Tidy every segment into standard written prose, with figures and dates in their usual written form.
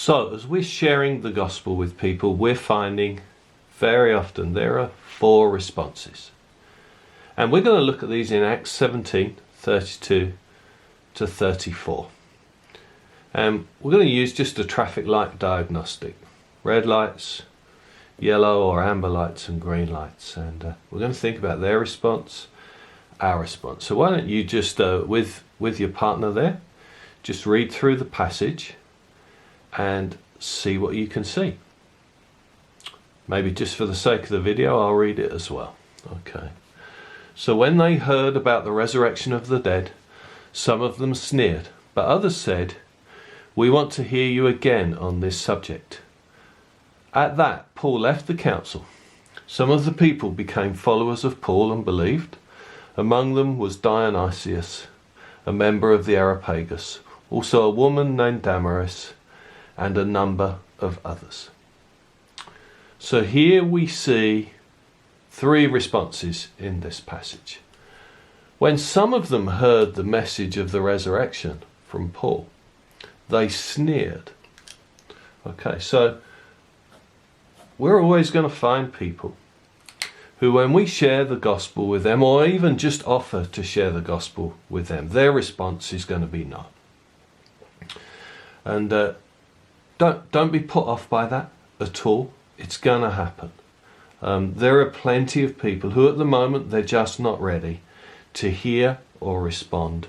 So as we're sharing the gospel with people, we're finding very often there are 4 responses. And we're going to look at these in Acts 17, 32 to 34. And we're going to use just a traffic light diagnostic. Red lights, yellow or amber lights and green lights. And we're going to think about their response, our response. So why don't you just, with your partner there, just read through the passage and see what you can see. Maybe just for the sake of the video, I'll read it as well. Okay. So when they heard about the resurrection of the dead, some of them sneered, but others said, "We want to hear you again on this subject." At that, Paul left the council. Some of the people became followers of Paul and believed. Among them was Dionysius, a member of the Areopagus, also a woman named Damaris, and a number of others. So here we see 3 responses in this passage. When some of them heard the message of the resurrection from Paul, they sneered. Okay, so we're always going to find people who, when we share the gospel with them, or even just offer to share the gospel with them, their response is going to be no. And don't be put off by that at all. It's going to happen. There are plenty of people who at the moment they're just not ready to hear or respond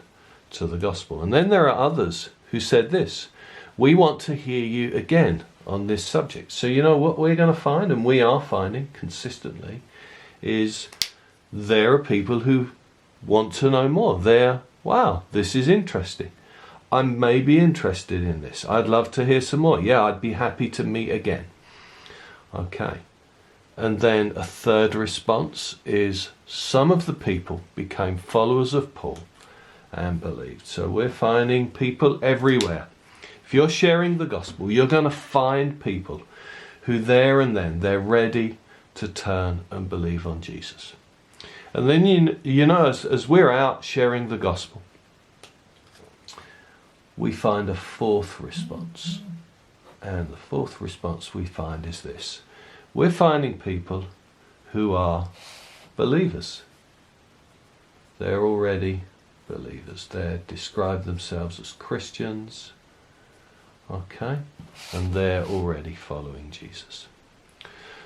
to the gospel. And then there are others who said this: "We want to hear you again on this subject." So you know what we're going to find, and we are finding consistently, is there are people who want to know more. Wow, this is interesting. I may be interested in this. I'd love to hear some more. Yeah, I'd be happy to meet again. Okay. And then a third response is some of the people became followers of Paul and believed. So we're finding people everywhere. If you're sharing the gospel, you're going to find people who there and then they're ready to turn and believe on Jesus. And then you know, as we're out sharing the gospel, we find a 4th response. And the 4th response we find is this: we're finding people who are believers. They're already believers. They describe themselves as Christians. Okay? And they're already following Jesus.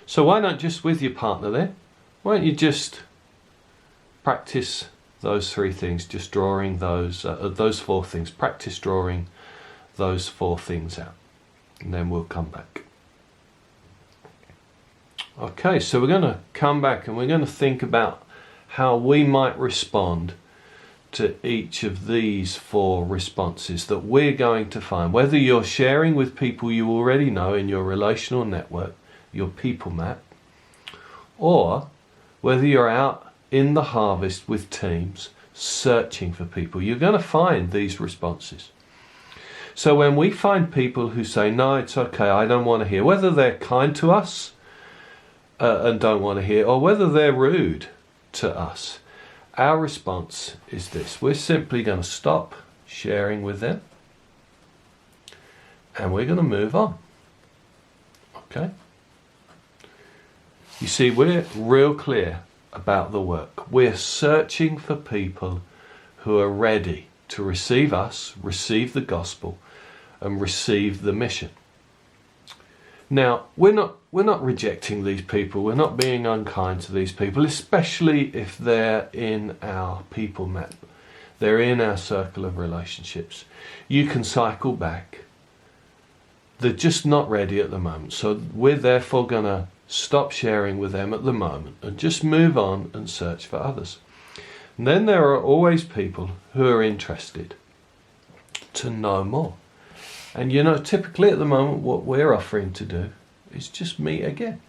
So why not just with your partner there? Why don't you just practice those 3 things, just drawing those 4 things. Practice drawing those 4 things out. And then we'll come back. Okay, so we're going to come back and we're going to think about how we might respond to each of these 4 responses that we're going to find. Whether you're sharing with people you already know in your relational network, your people map, or whether you're out in the harvest with teams searching for people, you're going to find these responses. So when we find people who say, "No, it's okay, I don't want to hear," whether they're kind to us and don't want to hear, or whether they're rude to us, our response is this: we're simply going to stop sharing with them and we're going to move on. Okay? You see, we're real clear about the work. We're searching for people who are ready to receive us, receive the gospel, and receive the mission. Now, we're not rejecting these people. We're not being unkind to these people, especially if they're in our people map. They're in our circle of relationships. You can cycle back. They're just not ready at the moment. So we're therefore going to stop sharing with them at the moment and just move on and search for others. And then there are always people who are interested to know more. And you know, typically at the moment what we're offering to do is just meet again.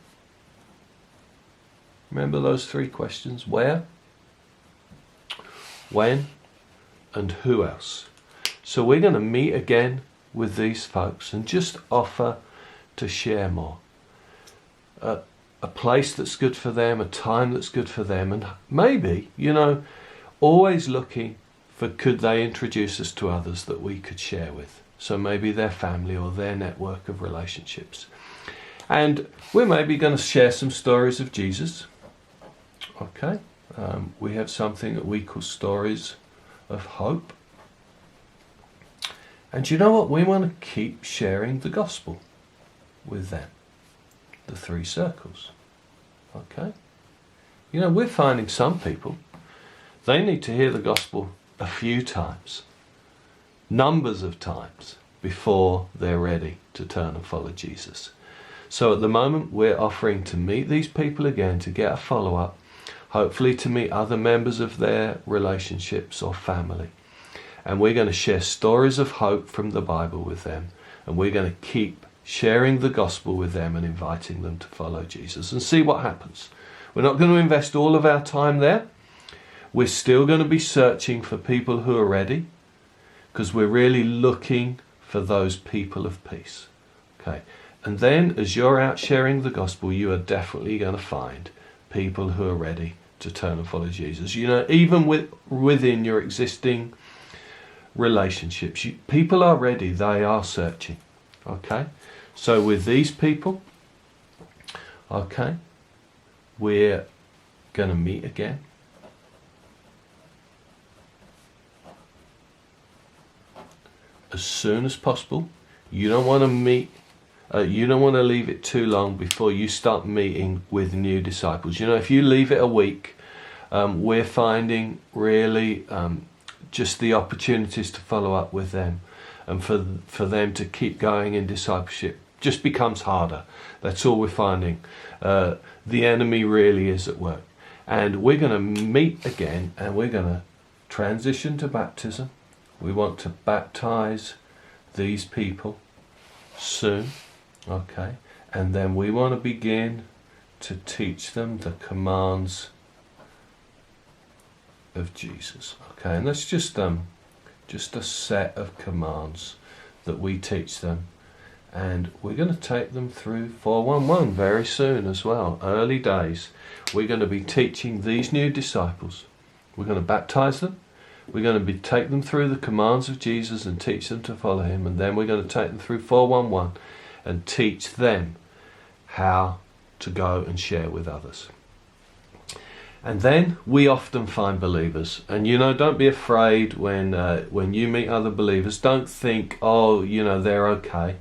Remember those 3 questions: where, when, and who else. So we're going to meet again with these folks and just offer to share more. A place that's good for them, a time that's good for them, and maybe, you know, always looking for could they introduce us to others that we could share with. So maybe their family or their network of relationships. And we're maybe going to share some stories of Jesus. Okay. We have something that we call stories of hope. And you know what? We want to keep sharing the gospel with them. The 3 circles. Okay. You know, we're finding some people, they need to hear the gospel a few times, numbers of times, before they're ready to turn and follow Jesus. So at the moment, we're offering to meet these people again, to get a follow-up, hopefully to meet other members of their relationships or family. And we're going to share stories of hope from the Bible with them. And we're going to keep sharing the gospel with them and inviting them to follow Jesus and see what happens. We're not going to invest all of our time there. We're still going to be searching for people who are ready, because we're really looking for those people of peace. Okay. And then as you're out sharing the gospel, you are definitely going to find people who are ready to turn and follow Jesus. You know, even within your existing relationships, people are ready, they are searching. Okay. So with these people, okay, we're going to meet again. As soon as possible. You don't want to meet, you don't want to leave it too long before you start meeting with new disciples. You know, if you leave it a week, we're finding really just the opportunities to follow up with them and for them to keep going in discipleship just becomes harder. That's all we're finding. The enemy really is at work. And we're going to meet again and we're going to transition to baptism. We want to baptize these people soon. Okay. And then we want to begin to teach them the commands of Jesus. Okay. And that's just a set of commands that we teach them. And we're going to take them through 411 very soon as well. Early days. We're going to be teaching these new disciples. We're going to baptize them. We're going to take them through the commands of Jesus and teach them to follow him. And then we're going to take them through 411 and teach them how to go and share with others. And then we often find believers. And, you know, don't be afraid when you meet other believers. Don't think, oh, you know, they're okay.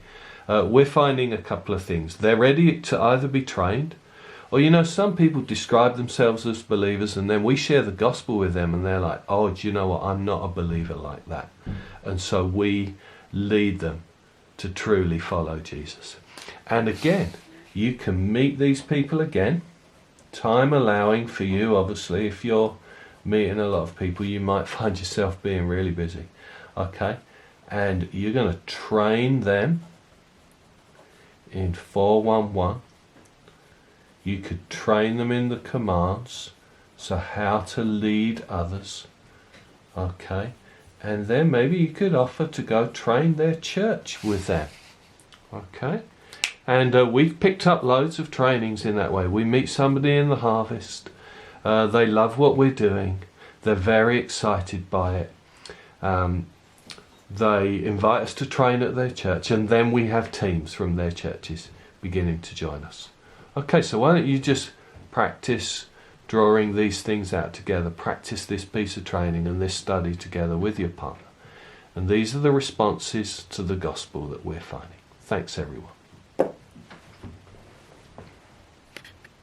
We're finding a couple of things. They're ready to either be trained, or, you know, some people describe themselves as believers and then we share the gospel with them and they're like, oh, do you know what? I'm not a believer like that. And so we lead them to truly follow Jesus. And again, you can meet these people again, time allowing for you, obviously. If you're meeting a lot of people, you might find yourself being really busy. Okay? And you're going to train them in 411. You could train them in the commands, so how to lead others. Okay? And then maybe you could offer to go train their church with them. Okay? And we've picked up loads of trainings in that way. We meet somebody in the harvest. They love what we're doing. They're very excited by it. They invite us to train at their church, and then we have teams from their churches beginning to join us. Okay, so why don't you just practice drawing these things out together. Practice this piece of training and this study together with your partner. And these are the responses to the gospel that we're finding. Thanks, everyone.